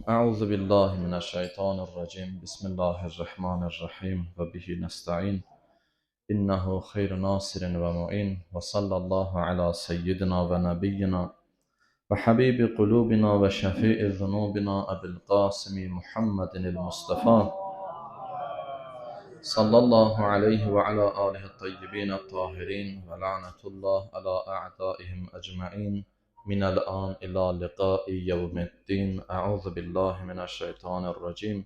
أعوذ بالله من الشيطان الرجيم بسم الله الرحمن الرحيم وبه نستعين إنه خير ناصر ومعين وصلى الله على سيدنا ونبينا وحبيب قلوبنا وشفيع ذنوبنا أبي القاسم محمد المصطفى صلى الله عليه وعلى آله الطيبين الطاهرين ولعنة الله على أعدائهم أجمعين من الآن إلى لقاء يوم الدين. أعوذ بالله من الشيطان الرجيم.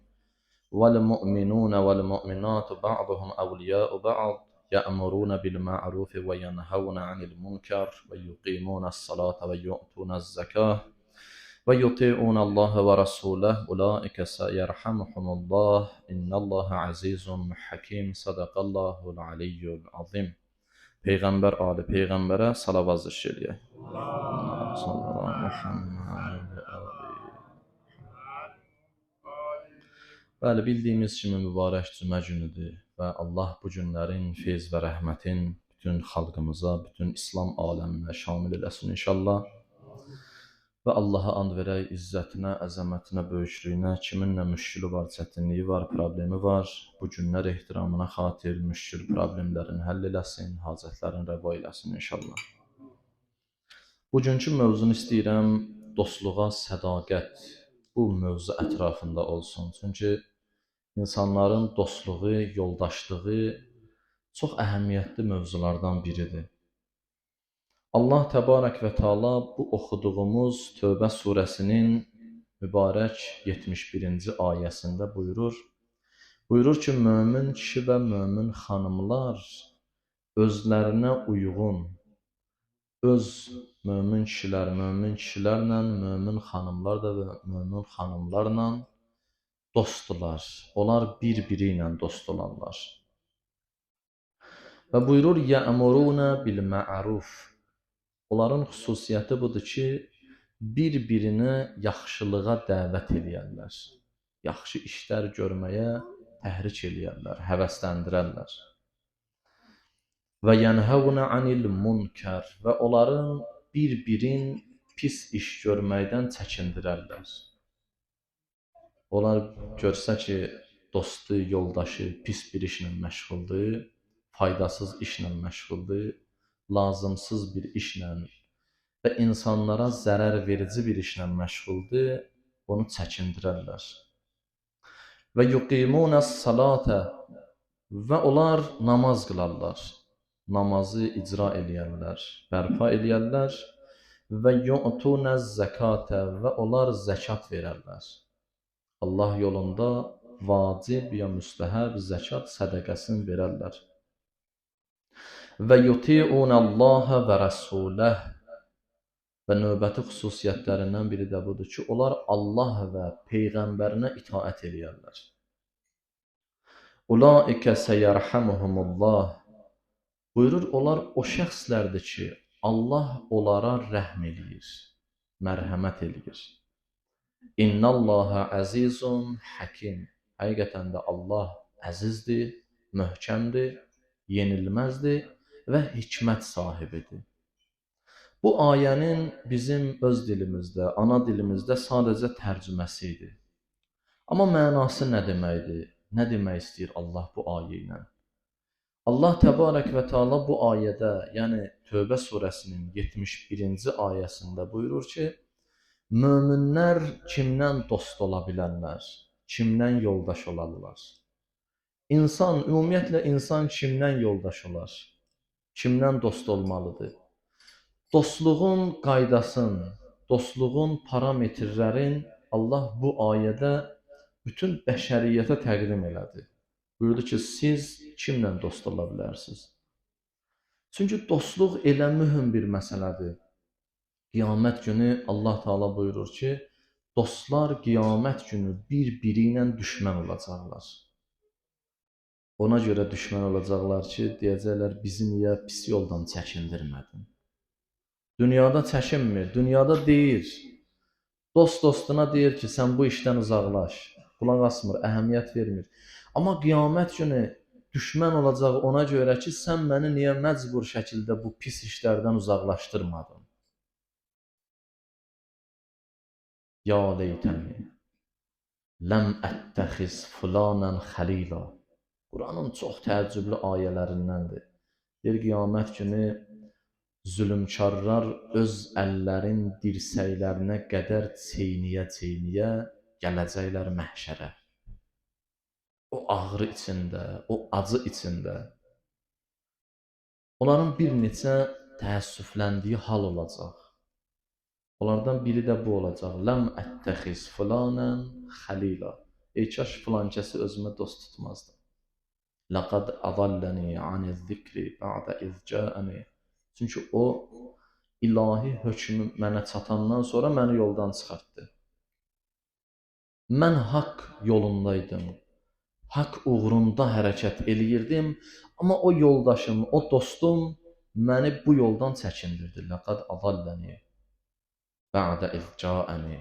والمؤمنون والمؤمنات بعضهم أولياء بعض يأمرون بالمعروف وينهون عن المنكر ويقيمون الصلاة ويؤتون الزكاة ويطيعون الله ورسوله أولئك سيرحمهم الله إن الله عزيز حكيم صدق الله العلي العظيم. Peyğəmbər ali Peyğəmbərə salavat zikr eləyək. Bəli, bildiyimiz kimi mübarək cümə günüdür və Allah bu günlərin feyz və rəhmətin bütün xalqımıza, bütün İslam aləminə şamil eləsin inşallah. Və Allaha and verək izzətinə, əzəmətinə, böyüklüyünə, kiminlə müşkülü var, çətinliyi var, problemi var. Bu günlər ehtiramına xatir müşkül problemlərini həll eləsin, hacətlərini rəva eləsin inşallah. Bugünkü mövzunu istəyirəm dostluğa sədaqət bu mövzu ətrafında olsun. Çünki insanların dostluğu, yoldaşlığı çox əhəmiyyətli mövzulardan biridir. Allah Təbarək və Teala bu oxuduğumuz Tövbə surəsinin mübarək 71-ci ayəsində buyurur ki, mömin kişi və mömin xanımlar özlərinə uyğun, öz mömin kişilərlə, mömin xanımlar da və mömin xanımlarla dostdular. Onlar bir-biri ilə dost olarlar. Və buyurur, yə'muruna bil ma'ruf. Onların xüsusiyyəti budur ki, bir-birinə yaxşılığa dəvət eləyərlər. Yaxşı işlər görməyə təhrik eləyərlər, həvəsləndirərlər. Və yənhəvnə anil munkar. Və onların bir-birin pis iş görməkdən çəkindirərlər. Onlar görsə ki, dostu, yoldaşı pis bir işlə məşğuldur, faydasız işlə məşğuldur, lazımsız bir işlə və insanlara zərər verici bir işlə məşğuldur, onu çəkindirərlər. Və yuqimunəs salata. Və onlar namaz qılarlar. Namazı icra eləyərlər, bərpa eləyərlər. Və yu'tunəz zəkatə. Və onlar zəkat verərlər. Allah yolunda vacib ya müstəhəb zəkat sədəqəsini verərlər. Və yuti'unallaha və rasuləh. Və növbəti xüsusiyyətlərindən biri də budur ki, onlar Allah və Peyğəmbərinə itaət eləyərlər. Ulaikə seyərhəmuhumullah. Buyurur, onlar o şəxslərdir ki, Allah onlara rəhm eləyir, mərhəmət eləyir. İnnallaha əzizun həkim. Həqiqətən də Allah əzizdir, möhkəmdir, yenilməzdir və hikmət sahibidir. Bu ayənin bizim öz dilimizdə, ana dilimizdə sadəcə tərcüməsi idi. Amma mənası nə deməkdir? Nə demək istəyir Allah bu ayə ilə? Allah Təbarək və Teala bu ayədə, yəni Tövbə surəsinin 71-ci ayəsində buyurur ki, möminlər kimdən dost ola bilərlər? Kimdən yoldaş olarlar? Ümumiyyətlə insan kimdən yoldaş olar? Kimdən dost olmalıdır? Dostluğun qaydasını, dostluğun parametrlərini Allah bu ayədə bütün bəşəriyyətə təqdim elədi. Buyurdu ki, siz kimlə dost ola bilərsiniz? Çünki dostluq elə mühüm bir məsələdir. Qiyamət günü Allah Teala buyurur ki, dostlar qiyamət günü bir-biri ilə düşmən olacaqlar. Ona görə düşmən olacaqlar ki, deyəcəklər, bizi niyə pis yoldan çəkindirmədin? Dünyada çəkinmir, dünyada deyir. Dost dostuna deyir ki, sən bu işdən uzaqlaş. Qulaq asmır, əhəmiyyət vermir. Amma qiyamət günü düşmən olacaq ona görə ki, sən məni niyə məcbur şəkildə bu pis işlərdən uzaqlaşdırmadın? Ya leytəni. Ləm ətəxiz filanən xəlila. Quranın çox təəccüblü ayələrindəndir. Bir qiyamət günü zülmkarlar öz əllərin dirsəklərinə qədər çeyniyə-çeyniyə gələcəklər məhşərə. O ağrı içində, o acı içində. Onların bir neçə təəssüfləndiyi hal olacaq. Onlardan biri də bu olacaq. Ləm ətəxiz filanən xəlila. Ey kaş filan kəsi özümə dost tutmazdım. Laqad adallani aniz-zikri ba'da iz ca'ani. Çünki o ilahi hökmü mənə çatandan sonra məni yoldan çıxartdı. Mən haqq yolundaydım. Haqq uğrunda hərəkət eləyirdim, amma o yoldaşım, o dostum məni bu yoldan çəkindirdi. Laqad adallani ba'da iz ca'ani.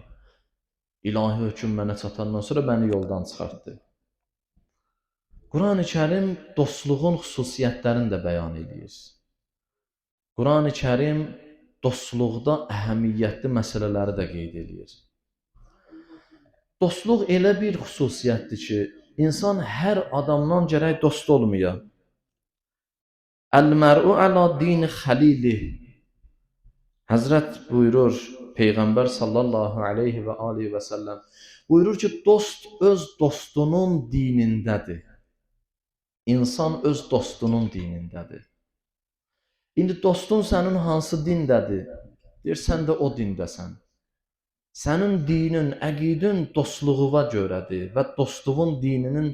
İlahi hökm mənə çatandan sonra məni yoldan çıxartdı. Quran-ı Kərim dostluğun xüsusiyyətlərini də bəyan edir. Quran-ı Kərim dostluqda əhəmiyyətli məsələləri də qeyd edir. Dostluq elə bir xüsusiyyətdir ki, insan hər adamdan gərək dost olmaya. Əl-mər'u əla dini xəlilih. Həzrət buyurur, Peyğəmbər sallallahu aleyhi və aleyhi və səlləm buyurur ki, dost öz dostunun dinindədir. İnsan öz dostunun dinindədir. İndi dostun sənin hansı dindədir? Deyir, sən də o dindəsən. Sənin dinin, əqidin dostluğuna görədir və dostluğun dininin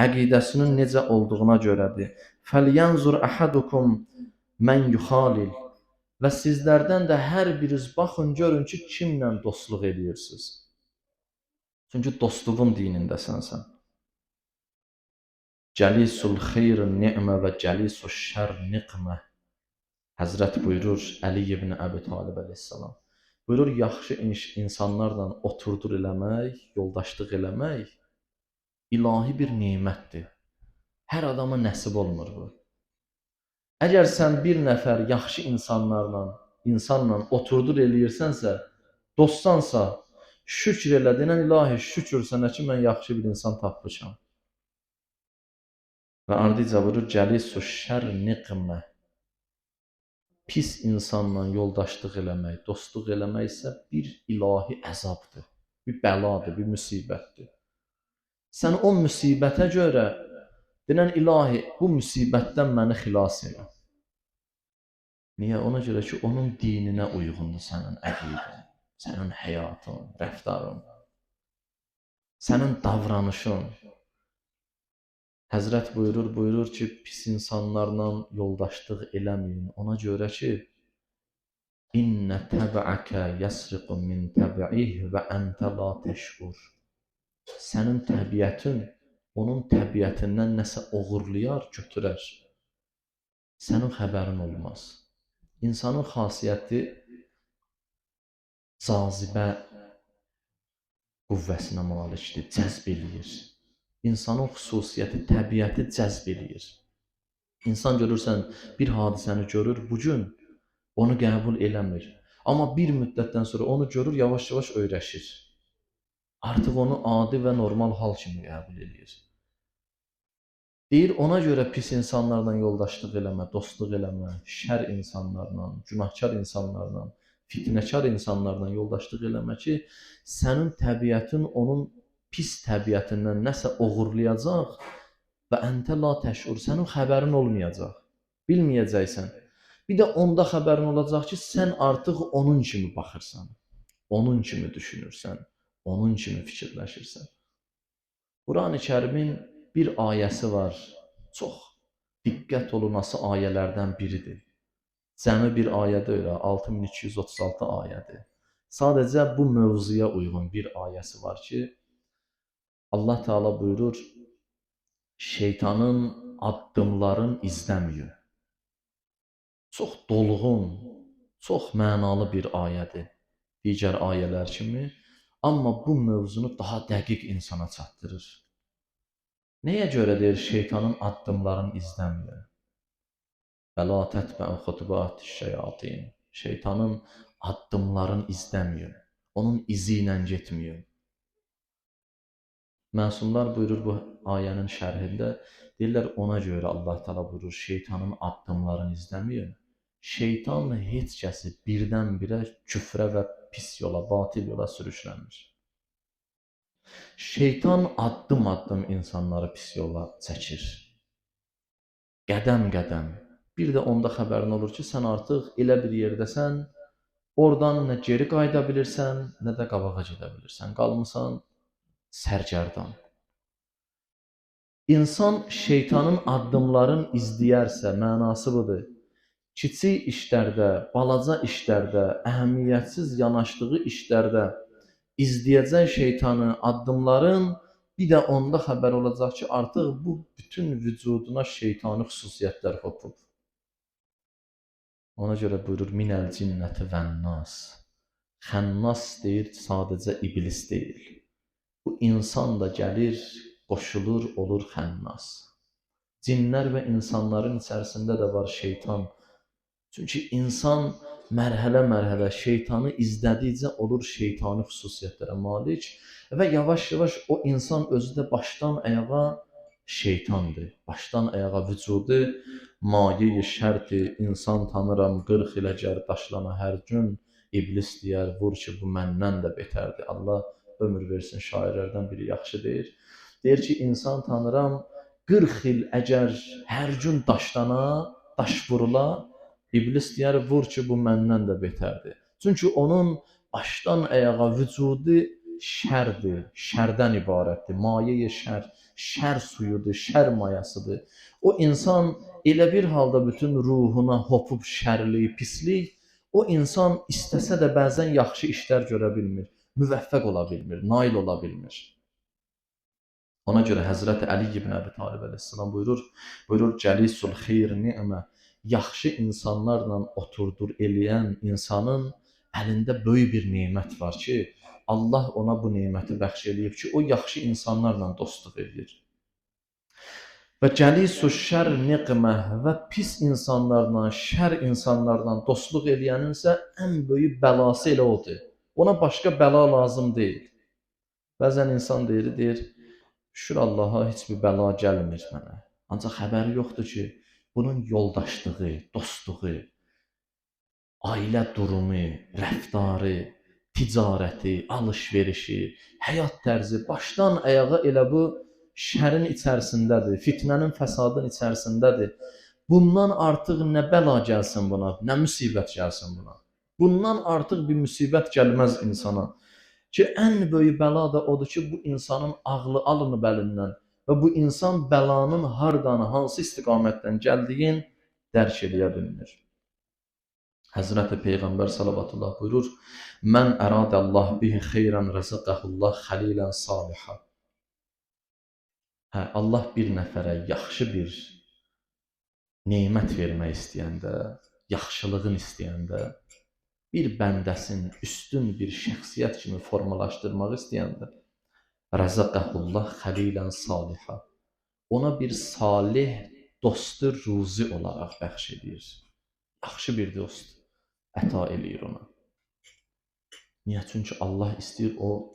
əqidəsinin necə olduğuna görədir. Fəlyanzur əhadukum mən yuxalil. Və sizlərdən də hər biriniz baxın, görün ki, kimlə dostluq edirsiniz. Çünki dostluğun dinindəsən sən. Cəlisul xeyr ni'mə və cəlisul şər niqmə. Həzrət buyurur, Əli ibn Əbi Talib əleyhissalam. Buyurur, yaxşı insanlarla oturdur eləmək, yoldaşlıq eləmək ilahi bir nemətdir. Hər adama nəsib olmur bu. Əgər sən bir nəfər yaxşı insanla oturdur eləyirsənsə, dostsansa, şükür elə, denən ilahi şükür sənə ki, mən yaxşı bir insan tapmışam. Və ardıca buyurur, cəlisu şər niqmə. Pis insanla yoldaşlıq eləmək, dostluq eləmək isə bir ilahi əzabdır, bir bəladır, bir müsibətdir. Sən o müsibətə görə denən ilahi, bu müsibətdən məni xilas elə. Niyə? Ona görə ki, onun dininə uyğundur sənin əqidin, sənin həyatın, rəftarın, sənin davranışın. Həzrət buyurur ki, pis insanlarla yoldaşlıq eləməyin. Ona görə ki, İnnə təbəəkə yəsriqu min təbəih və əntə la təşkur. Sənin təbiətin onun təbiətindən nəsə oğurlayar, götürər. Sənin xəbərin olmaz. İnsanın xasiyyəti cazibə qüvvəsinə malikdir, cəzb eləyir. İnsanın xüsusiyyəti, təbiəti cəzb eləyir. İnsan görürsən, bir hadisəni görür, bugün onu qəbul eləmir. Amma bir müddətdən sonra onu görür, yavaş-yavaş öyrəşir. Artıq onu adi və normal hal kimi qəbul edir. Deyir, ona görə pis insanlarla yoldaşlıq eləmə, dostluq eləmə, şər insanlarla, günahkar insanlarla, fitnəkar insanlarla yoldaşlıq eləmə ki, sənin təbiətin onun pis təbiətindən nəsə oğurlayacaq və əntə la təşur, sənin xəbərin olmayacaq, bilməyəcəksən. Bir də onda xəbərin olacaq ki, sən artıq onun kimi baxırsan, onun kimi düşünürsən, onun kimi fikirləşirsən. Quran-ı Kərimin bir ayəsi var, çox diqqət olunası ayələrdən biridir. Cəmi bir ayədə öyle, 6236 ayədir. Sadəcə bu mövzuya uyğun bir ayəsi var ki, Allah Teala buyurur, şeytanın addımların izləməyin. Çox dolğun, çox mənalı bir ayədir digər ayələr kimi, amma bu mövzunu daha dəqiq insana çatdırır. Nəyə görə deyir şeytanın addımlarını izləməyin? Fəla tətbə'u xutubatiş şeyatin. Şeytanın addımlarını izləməyin, onun izi ilə getməyin. Məsumlar buyurur bu ayənin şərhində, deyirlər ona görə Allah Teala buyurur, şeytanın addımlarını izləməyin. Şeytan heç kəsi birdən-birə küfrə və pis yola, batil yola sürükləmir. Şeytan addım-addım insanları pis yola çəkir. Qədəm-qədəm. Bir də onda xəbərin olur ki, sən artıq elə bir yerdəsən, oradan nə geri qayıda bilirsən, nə də qabağa gedə bilirsən. Qalmısan sərgərdan. İnsan şeytanın addımlarını izləyərsə, mənası budur. Kiçik işlərdə, balaca işlərdə, əhəmiyyətsiz yanaşdığı işlərdə izləyəcək şeytanı, addımların, bir də onda xəbər olacaq ki, artıq bu bütün vücuduna şeytani xüsusiyyətlər hopub. Ona görə buyurur, minəl cinnəti vənnas. Xənnas deyir, sadəcə iblis deyil. Bu insan da gəlir, qoşulur, olur xənnas. Cinlər və insanların içərisində də var şeytan. Çünki insan mərhələ-mərhələ şeytanı izlədikcə olur şeytani xüsusiyyətlərə malik və yavaş-yavaş o insan özü də başdan ayağa şeytandır. Başdan ayağa vücudu maye-i şərti, insan tanıram 40 ilə gər daşlana hər gün, iblis deyər, vur ki, bu məndən də betərdir. Allah ömür versin, şairlərdən biri yaxşı deyir. Deyir ki, insan tanıram 40 il əgər hər gün daşlana, daş vurula, İblis deyər, vur ki, bu məndən də betərdir. Çünki onun başdan ayağa vücudu şərdir, şərdən ibarətdir. Maye-i şər, şər suyudur, şər mayasıdır. O insan elə bir halda bütün ruhuna hopub şərlik, pislik, o insan istəsə də bəzən yaxşı işlər görə bilmir, müvəffəq ola bilmir, nail ola bilmir. Ona görə Həzrəti Əli ibn Əbi Talib əleyhissalam buyurur, Cəlisul xeyr ni'mə, yaxşı insanlarla oturdur eləyən insanın əlində böyük bir nemət var ki, Allah ona bu neməti bəxş eləyib ki, o yaxşı insanlarla dostluq edir. Və cəlisu şər niqmə, və pis insanlarla, şər insanlarla dostluq eləyənin isə ən böyük bəlası elə odur. Ona başqa bəla lazım deyil. Bəzən insan deyir, şükür Allaha heç bir bəla gəlmir mənə. Ancaq xəbəri yoxdur ki, bunun yoldaşlığı, dostluğu, ailə durumu, rəftarı, ticarəti, alış-verişi, həyat tərzi başdan ayağa elə bu şərin içərisindədir, fitnənin, fəsadın içərisindədir. Bundan artıq nə bəla gəlsin buna, nə müsibət gəlsin buna. Bundan artıq bir müsibət gəlməz insana. Ki, ən böyük bəla da odur ki, bu insanın ağlı alınıb əlindən və bu insan bəlanın hardan, hansı istiqamətdən gəldiyin dərk eləyə bilmir. Həzrəti Peyğəmbər salavatullah buyurur, mən əradəllah bihi xeyrən rəzəqəhullah xəlilən salihə. Allah bir nəfərə yaxşı bir nemət vermək istəyəndə, yaxşılığın istəyəndə, bir bəndəsin üstün bir şəxsiyyət kimi formalaşdırmaq istəyəndə, rəzəqəhullah xəlilən salihə, ona bir salih dostu ruzi olaraq bəxş edir. Yaxşı bir dost əta eləyir ona. Niyə? Çünki Allah istəyir o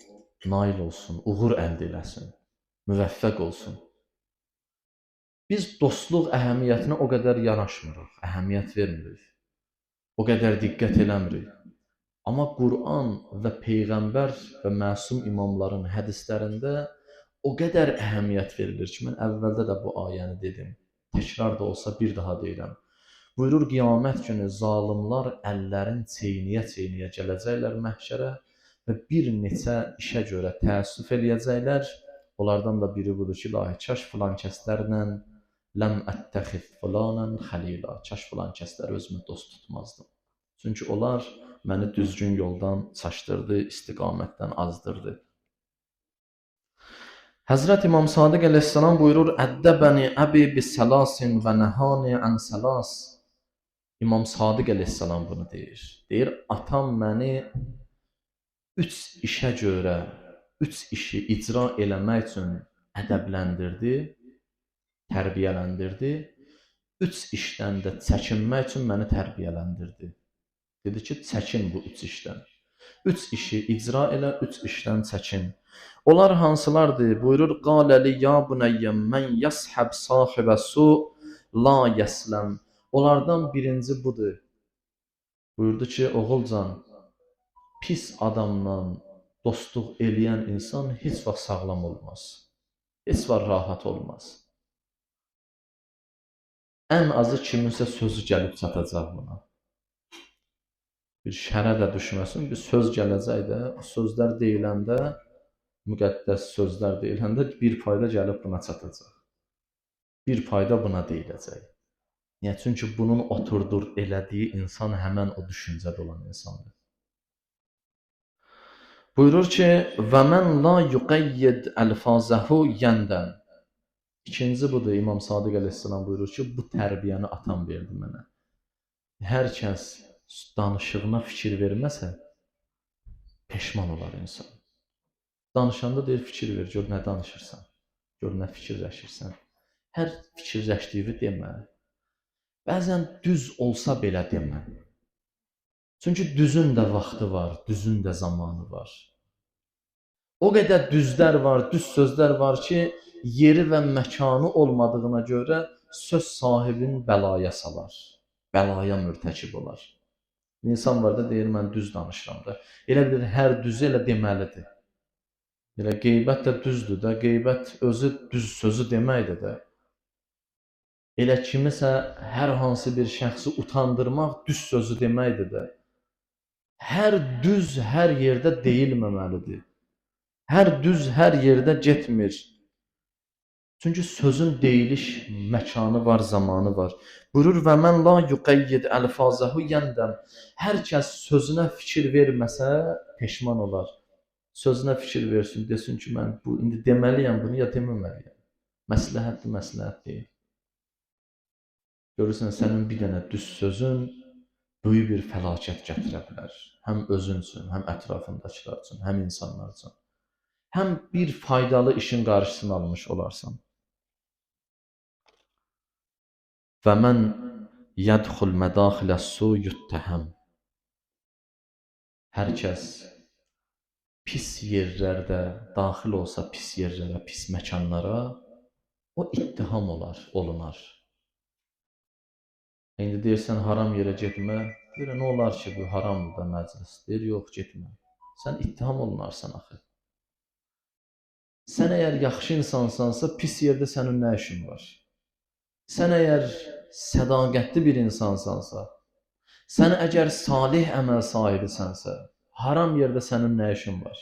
nail olsun, uğur əldə eləsin, müvəffəq olsun. Biz dostluq əhəmiyyətinə o qədər yanaşmırıq, əhəmiyyət vermirik. O qədər diqqət eləmirik. Amma Quran və Peyğəmbər və məsum imamların hədislərində o qədər əhəmiyyət verilir ki, mən əvvəldə də bu ayəni dedim. Təkrar da olsa bir daha deyirəm. Buyurur, qiyamət günü zalimlar əllərin çeyniyə-çeyniyə gələcəklər məhşərə və bir neçə işə görə təəssüf eləyəcəklər. Onlardan da biri budur ki, ilahi, kaş filan kəslərlə ləm əttəxid filanən xəlila. Kaş filan kəslər özümü dost tutmazdım. Çünki onlar məni düzgün yoldan çaşdırdı, istiqamətdən azdırdı. Həzrət İmam Sadiq əleyhissalam buyurur, əddəbəni əbi bis-səlasin və nəhani ən səlas. İmam Sadiq əleyhissalam bunu deyir. Deyir, atam məni 3 işə görə, 3 işi icra eləmək üçün ədəbləndirdi, tərbiyələndirdi. 3 işdən də çəkinmək üçün məni tərbiyələndirdi. Dedi ki, çəkin bu 3 işdən. Üç işi icra elə, üç işdən çəkin. Onlar hansılardır? Buyurur: "Qaləli ya bunəyyəm mən yəshəb sahibə su la yəsləm." Onlardan birinci budur. Buyurdu ki, oğulcan, pis adamla dostluq eləyən insan heç vaxt sağlam olmaz. Heç vaxt rahat olmaz. Ən azı kiminsə sözü gəlib çatacaq buna. Bir şərə də düşməsin, bir söz gələcək də, o sözlər deyiləndə, müqəddəs sözlər deyiləndə bir fayda gəlib buna çatacaq. Bir fayda buna deyiləcək. Niyə? Çünki bunun oturdur elədiyi insan həmən o düşüncədə olan insandır. Buyurur ki, və mən la yuqayyid əlfazəhu yəndən. İkinci budur, İmam Sadiq əleyhissalam buyurur ki, bu tərbiyəni atam verdi mənə. Hər kəs danışığına fikir verməsə, peşman olar insan. Danışanda deyir, fikir ver, gör nə danışırsan, gör nə fikirləşirsən. Hər fikirləşdiyi demə. Bəzən düz olsa belə demə. Çünki düzün də vaxtı var, düzün də zamanı var. O qədər düzlər var, düz sözlər var ki, yeri və məkanı olmadığına görə söz sahibini bəlaya salar, bəlaya mürtəkib olar. İnsan var da deyir, mən düz danışıram da. Elə bilir, hər düzü elə deməlidir. Elə qeybət də düzdür də, qeybət özü düz sözü deməkdir də. Elə kimisə hər hansı bir şəxsi utandırmaq düz sözü deməkdir də. Hər düz hər yerdə deyilməməlidir. Hər düz hər yerdə getmir. Çünki sözün deyiliş məkanı var, zamanı var. Buyurur və mən la yuqayyid əlfazəhu yəndəm. Hər kəs sözünə fikir verməsə peşman olar. Sözünə fikir versin, desin ki, mən bu indi deməliyəm bunu ya deməməliyəm. Məsləhətdir, məsləhət deyil. Görürsən, sənin bir dənə düz sözün böyük bir fəlakət gətirə bilər. Həm özün üçün, həm ətrafındakılar üçün, həm insanlar üçün. Həm bir faydalı işin qarşısını almış olarsan. Və mən yədxul mədaxiləs-su yuttəhəm. Hər kəs pis yerlərdə daxil olsa, pis yerlərə, pis məkanlara, o ittiham olunar. İndi deyirsən, haram yerə getmə, deyir, nə olar ki, bu haramdır da məclis. Deyir, yox, getmə. Sən ittiham olunarsan axı. Sən əgər yaxşı insansansa, pis yerdə sənin nə işin var? Sən əgər sədaqətli bir insansansa, sən əgər salih əməl sahibisənsə, haram yerdə sənin nə işin var?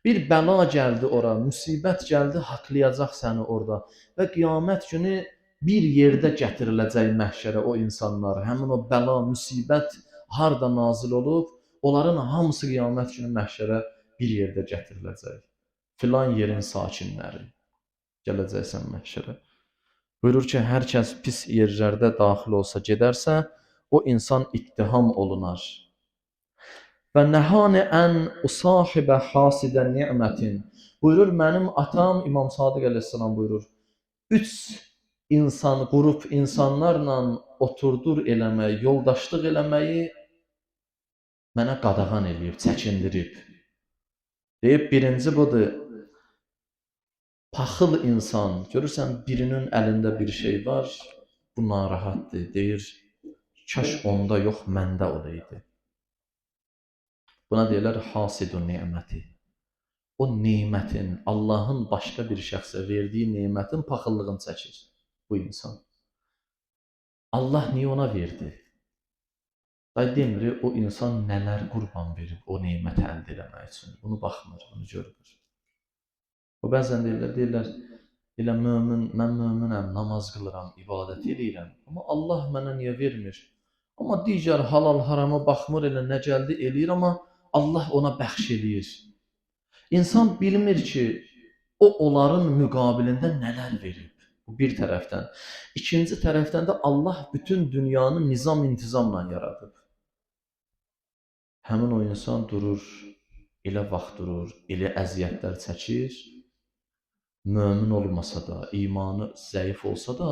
Bir bəla gəldi ora, müsibət gəldi, haqlayacaq səni orada və qiyamət günü bir yerdə gətiriləcək məhşərə o insanlar, həmin o bəla, müsibət harda nazil olub, onların hamısı qiyamət günü məhşərə bir yerdə gətiriləcək. Filan yerin sakinləri gələcəksən məhşərə. Buyurur ki, hər kəs pis yerlərdə daxil olsa, gedərsə, o insan ittiham olunar. Və nəhani ən usahibə hasidə ni'mətin. Buyurur, mənim atam İmam Sadiq əleyhissalam buyurur, 3 insan, qrup insanlarla oturdur eləmək, yoldaşlıq eləməyi mənə qadağan eləyib, çəkindirib. Deyib, birinci budur, paxıl insan, görürsən birinin əlində bir şey var, bu narahatdır, deyir, kaş onda yox, məndə olaydı. Buna deyirlər hasidun neməti. O nemətin, Allahın başqa bir şəxsə verdiyi nemətin paxıllığını çəkir bu insan. Allah niyə ona verdi? Demir, o insan nələr qurban verib o neməti əldə eləmək üçün. Bunu baxmır, bunu görmür. O bəzən deyirlər, elə mömin, mən möminəm, namaz qılıram, ibadət edirəm. Amma Allah mənə niyə vermir? Amma digər halal harama baxmır, elə nə gəldi eləyir, amma Allah ona bəxş eləyir. İnsan bilmir ki, o onların müqabilində nələr verib. Bu bir tərəfdən. İkinci tərəfdən də Allah bütün dünyanı nizam-intizamla yaradıb. Həmin o insan durur, elə vaxt durur, elə əziyyətlər çəkir, mömin olmasa da, imanı zəif olsa da,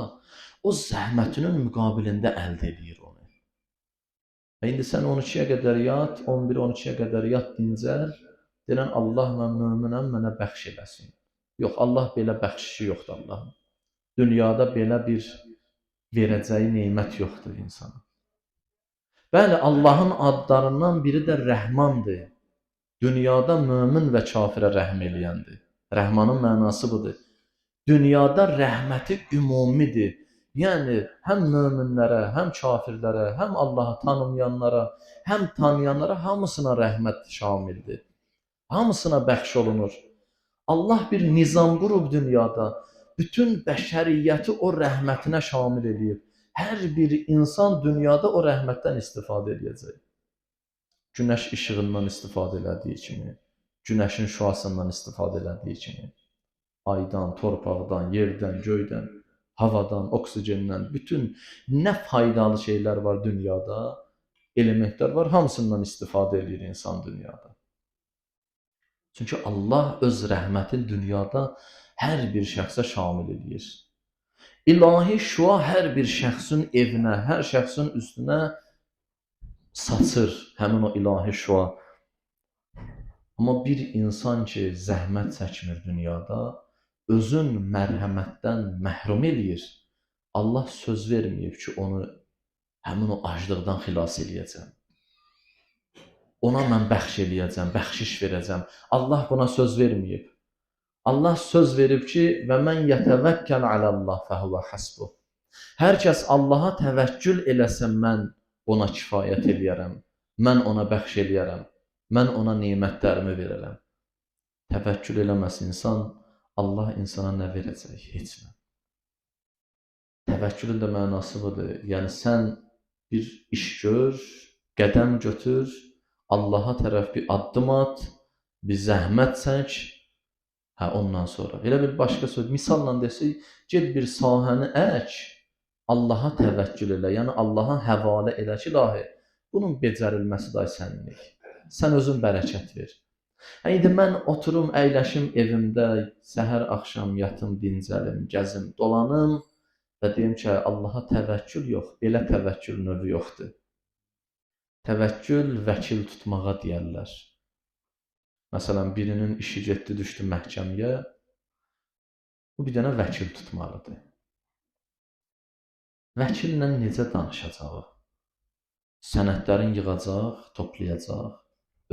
o zəhmətinin müqabilində əldə edir onu. İndi sən 12-yə qədər yat, 11-12-yə qədər yat dincəl, deyirən Allah mən möminəm, mənə bəxş eləsin. Yox, Allah belə bəxşişi yoxdur Allahın. Dünyada belə bir verəcəyi nemət yoxdur insana. Bəli, Allahın adlarından biri də Rəhmandır. Dünyada mömin və kafirə rəhm eləyəndir. Rəhmanın mənası budur. Dünyada rəhməti ümumidir. Yəni, həm möminlərə, həm kafirlərə, həm Allahı tanımayanlara, həm tanıyanlara hamısına rəhmət şamildir. Hamısına bəxş olunur. Allah bir nizam qurub dünyada, bütün bəşəriyyəti o rəhmətinə şamil edib. Hər bir insan dünyada o rəhmətdən istifadə edəcək. Günəş işığından istifadə elədiyi kimi, günəşin şüasından istifadə elədiyi kimi, aydan, torpaqdan, yerdən, göydən, havadan, oksigendən, bütün nə faydalı şeylər var dünyada, elementlər var, hamısından istifadə edir insan dünyada. Çünki Allah öz rəhmətin dünyada hər bir şəxsə şamil edir. İlahi şua hər bir şəxsin evinə, hər şəxsin üstünə saçır həmin o ilahi şua. Amma bir insan ki, zəhmət çəkmir dünyada, özün mərhəmətdən məhrum eləyir. Allah söz verməyib ki, onu həmin o aclıqdan xilas eləyəcəm. Ona mən bəxş eləyəcəm, bəxşiş verəcəm. Allah buna söz verməyib. Allah söz verib ki, və mən yətəvəkkəl aləllah fəhvə həsbuh. Hər kəs Allaha təvəkkül eləsə, mən ona kifayət eləyərəm. Mən ona bəxş eləyərəm. Mən ona nemətlərimi verərəm. Təvəkkül eləməz insan, Allah insana nə verəcək? Heç nə. Təvəkkülün də mənası budur. Yəni, sən bir iş gör, qədəm götür, Allaha tərəf bir addım at, bir zəhmət çək, ondan sonra. Elə bir başqa söz, misalla desək, get bir sahəni ək, Allaha təvəkkül elə, yəni Allaha həvalə elə ki, ilahi, bunun becərilməsi də səninlik. Sən özün bərəkət ver. İndi mən oturum, əyləşim evimdə, səhər axşam yatım, dincəlim, gəzim, dolanım və deyim ki, Allaha təvəkkül yox, belə təvəkkül növü yoxdur. Təvəkkül vəkil tutmağa deyərlər. Məsələn, birinin işi getdi, düşdü məhkəməyə, bu bir dənə vəkil tutmalıdır. Vəkillə necə danışacaq? Sənədlərin yığacaq, toplayacaq,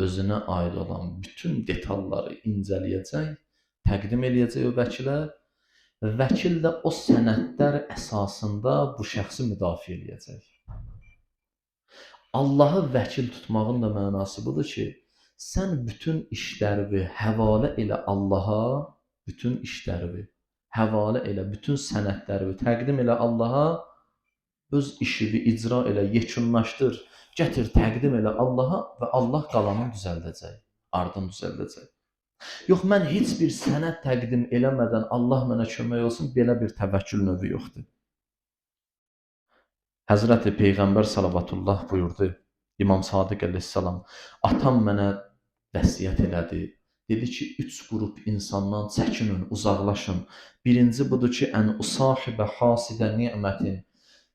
özünə aid olan bütün detalları incələyəcək, təqdim eləyəcək o vəkilə. Vəkil də o sənədlər əsasında bu şəxsi müdafiə eləyəcək. Allahı vəkil tutmağın da mənası budur ki, sən bütün işlərini həvalə elə Allaha, bütün işlərini həvalə elə, bütün sənədlərini təqdim elə Allaha, öz işini icra elə, yekunlaşdır, gətir, təqdim elə Allaha və Allah qalanını düzəldəcək, ardını düzəldəcək. Yox, mən heç bir sənəd təqdim eləmədən Allah mənə kömək olsun, belə bir təvəkkül növü yoxdur. Həzrəti Peyğəmbər salavatullah buyurdu, İmam Sadiq əleyhissalam, atam mənə vəsiyyət elədi. Dedi ki, 3 qrup insandan çəkinin, uzaqlaşın. Birinci budur ki, ən usahibə hasidə ni'mətin.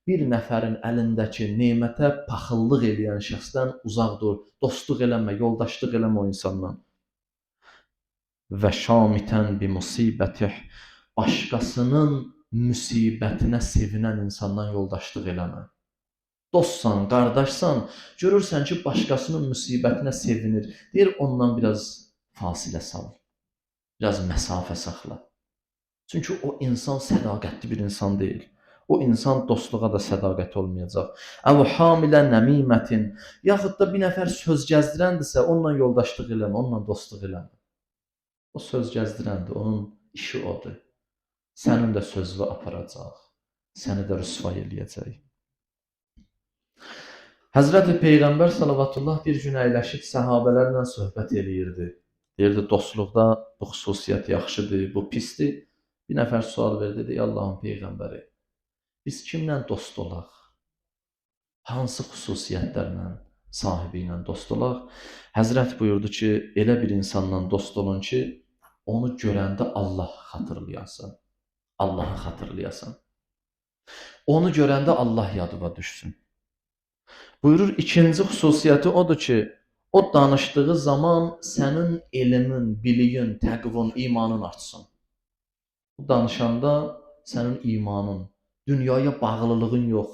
Bir nəfərin əlindəki nemətə paxıllıq eləyən şəxsdən uzaq dur, dostluq eləmə, yoldaşlıq eləmə o insandan. Və şamitən bi musibətih, başqasının müsibətinə sevinən insandan yoldaşlıq eləmə. Dostsan, qardaşsan, görürsən ki, başqasının müsibətinə sevinir. Deyir, ondan biraz fasilə sal, biraz məsafə saxla. Çünki o insan sədaqətli bir insan deyil. O insan dostluğa da sədaqət olmayacaq. Əv hamilə nəmimətin, yaxud da bir nəfər söz gəzdirəndirsə, onunla yoldaşlıq eləmə, onunla dostluq eləmə. O söz gəzdirəndir, onun işi odur. Sənin də sözünü aparacaq, səni də rüsvay eləyəcək. Həzrəti Peyğəmbər salavatullah bir gün əyləşib səhabələrlə söhbət eləyirdi. Deyirdi, dostluqda bu xüsusiyyət yaxşıdır, bu pisdir. Bir nəfər sual verdi, dedi, Allahın Peyğəmbəri, biz kimlə dost olaq? Hansı xüsusiyyətlərlə sahibi ilə dost olaq? Həzrət buyurdu ki, elə bir insanla dost olun ki, onu görəndə Allah xatırlayasan, Allahı xatırlayasan. Onu görəndə Allah yadıma düşsün. Buyurur, ikinci xüsusiyyəti odur ki, o danışdığı zaman sənin elmin, biliyin, təqvın, imanın artsın. Bu danışanda sənin imanın, dünyaya bağlılığın yox,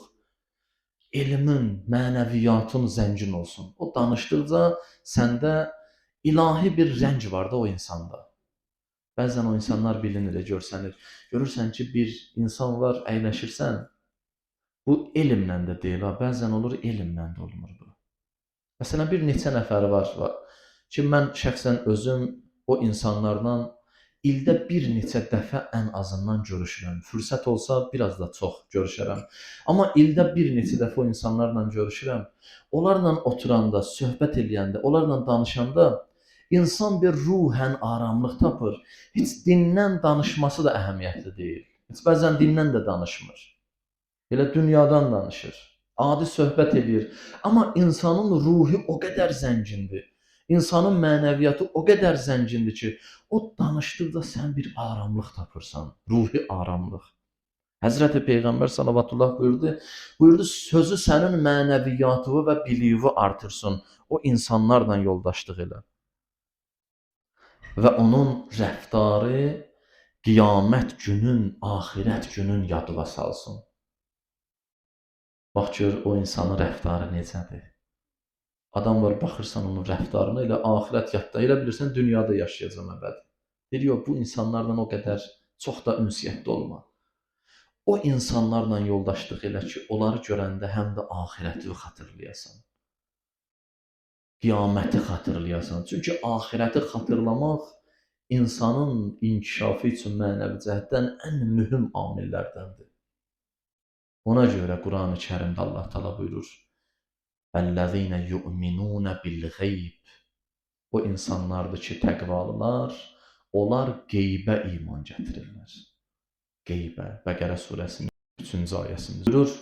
elmin, mənəviyyatın zəngin olsun. O danışdıqca səndə ilahi bir rəng var da o insanda. Bəzən o insanlar bilinir, görsənir. Görürsən ki, bir insan var, əyləşirsən, bu elmlə də deyil, ha, bəzən olur elmlə də olmur bu. Məsələn, bir neçə nəfər var ki, mən şəxsən özüm o insanlarla ildə bir neçə dəfə ən azından görüşürəm. Fürsət olsa biraz da çox görüşərəm. Amma ildə bir neçə dəfə o insanlarla görüşürəm. Onlarla oturanda, söhbət eləyəndə, onlarla danışanda insan bir ruhən aramlıq tapır. Heç dindən danışması da əhəmiyyətli deyil. Heç bəzən dindən də danışmır. Elə dünyadan danışır. Adi söhbət edir. Amma insanın ruhu o qədər zəngindir. İnsanın mənəviyyatı o qədər zəngindir ki, o danışdıqca sən bir aramlıq tapırsan, ruhi aramlıq. Həzrəti Peyğəmbər sallallahu buyurdu, sözü sənin mənəviyyatını və biliyini artırsın. O insanlarla yoldaşlıq elə. Və onun rəftarı qiyamət günün, axirət günün yadına salsın. Bax gör o insanın rəftarı necədir. Adam var, baxırsan onun rəftarına, elə axirət yadda, elə bilirsən dünyada yaşayacam əbədi. Deyir, yox, bu insanlarla o qədər çox da ünsiyyətdə olma. O insanlarla yoldaşlıq elə ki, onları görəndə həm də axirəti xatırlayasan. Qiyaməti xatırlayasan. Çünki axirəti xatırlamaq insanın inkişafı üçün mənəvi cəhətdən ən mühüm amillərdəndir. Ona görə Quran-ı Kərimdə Allah Teala buyurur: "Əllezîne yu'minûne bil-geyb." O insanlardır ki, təqvalılar, onlar qeybə iman gətirirlər. Qeybə, Bəqərə surəsinin 3-cü ayəsində buyurur.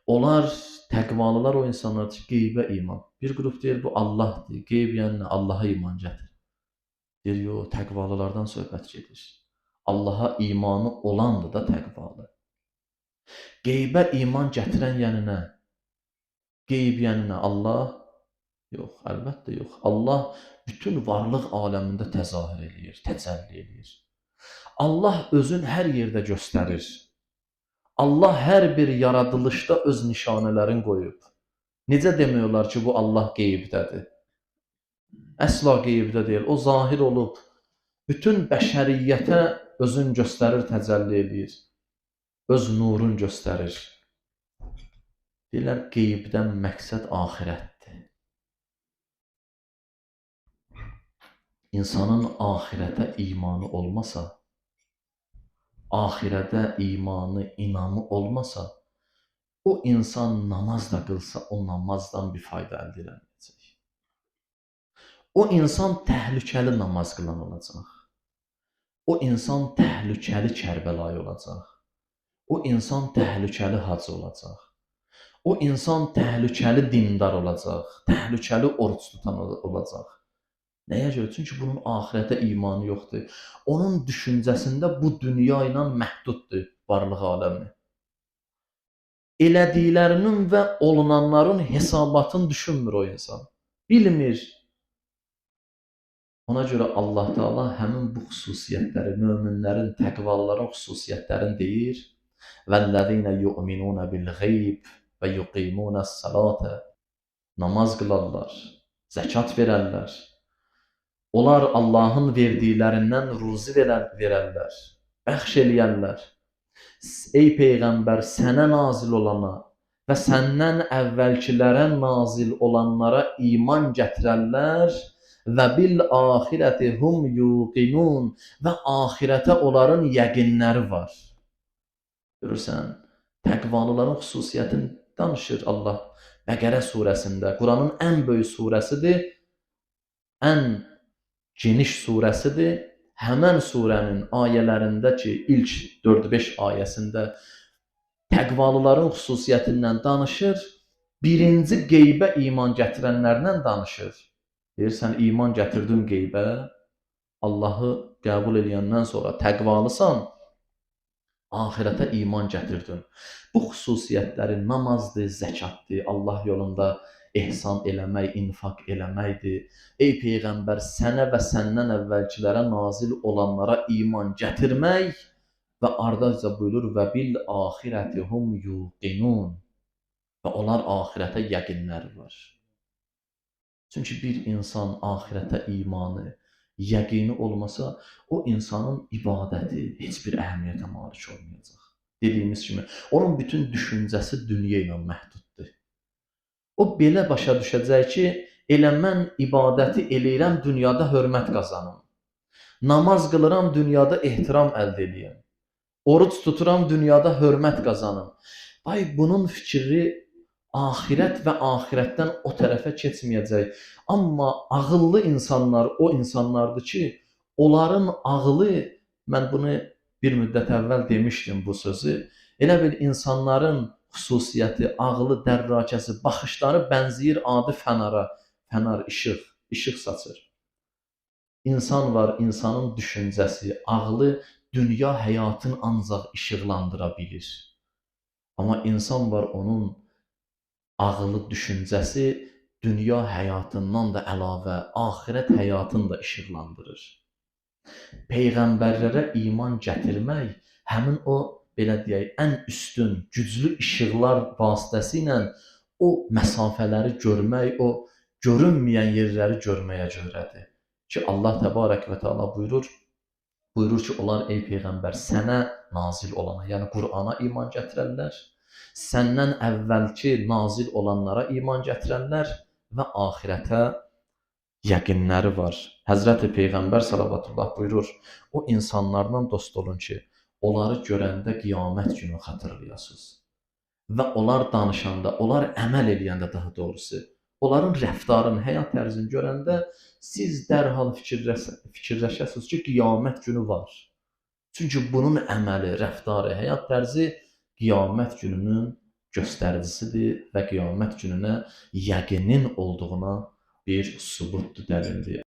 Onlar, təqvalılar o insanlar ki, qeybə iman. Bir qrup deyir, bu Allahdır. Qeyb yəni Allaha iman gətir. Deyir, yox, təqvalılardan söhbət gedir. Allaha imanı olandır da təqvalı. Qeybə iman gətirən yəni nə? Qeyb yəni nə? Allah? Yox, əlbəttə yox. Allah bütün varlıq aləmində təzahür eləyir, təcəlli eləyir. Allah özün hər yerdə göstərir. Allah hər bir yaradılışda öz nişanələrini qoyub. Necə demək olar ki, bu Allah qeybdədir? Əsla qeybdə deyil. O zahir olub. Bütün bəşəriyyətə özün göstərir, təcəlli eləyir. Öz nurun göstərir. Deyirlər, qeybdən məqsəd axirətdir. İnsanın axirətə imanı olmasa, axirətə imanı, inamı olmasa, o insan namaz da qılsa, o namazdan bir fayda əldə edilməyəcək. O insan təhlükəli namaz qılan olacaq. O insan təhlükəli Kərbəlayı olacaq. O insan təhlükəli hacı olacaq. O insan təhlükəli dindar olacaq. Təhlükəli oruç tutan olacaq. Nəyə görə? Çünki bunun axirətə imanı yoxdur. Onun düşüncəsində bu dünya ilə məhduddur varlıq aləmi. Elədiklərinin və olunanların hesabatını düşünmür o insan. Bilmir. Ona görə Allah Teala həmin bu xüsusiyyətləri, möminlərin, təqvalıların xüsusiyyətlərini deyir. Vəllezîne yu'minûne bil-geyb və yuqîmûnes-salâte. Namaz qılarlar, zəkat verərlər. Onlar Allahın verdiklərindən ruzi verərlər, bəxş eləyərlər. Ey Peyğəmbər, sənə nazil olana və səndən əvvəlkilərə nazil olanlara iman gətirərlər və bil-axirəti hum yuqinun və axirətə onların yəqinləri var. Görürsən, təqvalıların xüsusiyyətini danışır Allah Bəqərə surəsində. Quranın ən böyük surəsidir, ən geniş surəsidir. Həmən surənin ayələrində ki, ilk 4-5 ayəsində təqvalıların xüsusiyyətindən danışır, birinci qeybə iman gətirənlərlə danışır. Deyirsən, iman gətirdin qeybə, Allahı qəbul edəndən sonra təqvalısan, Ahirətə iman gətirdin. Bu xüsusiyyətləri namazdır, zəkatdır, Allah yolunda ehsan eləmək, infaq eləməkdir. Ey peyğəmbər, sənə və səndən əvvəlkilərə nazil olanlara iman gətirmək və ardınca buyurur və bil axirəti hum yuqinun və onlar ahirətə yəqinləri var. Çünki bir insan ahirətə imanı, yəqini olmasa, o insanın ibadəti heç bir əhəmiyyətə malik olmayacaq. Dediyimiz kimi, onun bütün düşüncəsi dünya ilə məhduddur. O belə başa düşəcək ki, elə mən ibadəti eləyirəm, dünyada hörmət qazanım. Namaz qılıram, dünyada ehtiram əldə edeyim. Oruç tuturam, dünyada hörmət qazanım. Ay, bunun fikri ahirət və ahirətdən o tərəfə keçməyəcək. Amma ağıllı insanlar o insanlardır ki, onların ağlı, mən bunu bir müddət əvvəl demişdim bu sözü, elə bil insanların xüsusiyyəti, ağlı, dərrakəsi, baxışları bənzəyir adi fənara. Fənar işıq saçır. İnsan var, insanın düşüncəsi, ağlı dünya həyatını ancaq işıqlandıra bilir. Amma insan var, onun ağılı, düşüncəsi dünya həyatından da əlavə, axirət həyatını da işıqlandırır. Peyğəmbərlərə iman gətirmək, həmin o, belə deyək, ən üstün, güclü işıqlar vasitəsilə o məsafələri görmək, o görünməyən yerləri görməyə görədir. Ki, Allah təbarək və teala buyurur ki, onlar ey Peyğəmbər, sənə nazil olana, yəni Qur'ana iman gətirərlər, səndən əvvəlki nazil olanlara iman gətirənlər və ahirətə yəqinləri var. Həzrəti Peyğəmbər salavatullah buyurur, o insanlarla dost olun ki, onları görəndə qiyamət günü xatırlayasınız. Və onlar danışanda, onlar əməl eləyəndə daha doğrusu, onların rəftarını, həyat tərzini görəndə siz dərhal fikirləşəsiniz ki, qiyamət günü var. Çünki bunun əməli, rəftarı, həyat tərzi qiyamət gününün göstəricisidir və qiyamət gününə yəqinin olduğuna bir sübutdur, dəlildir.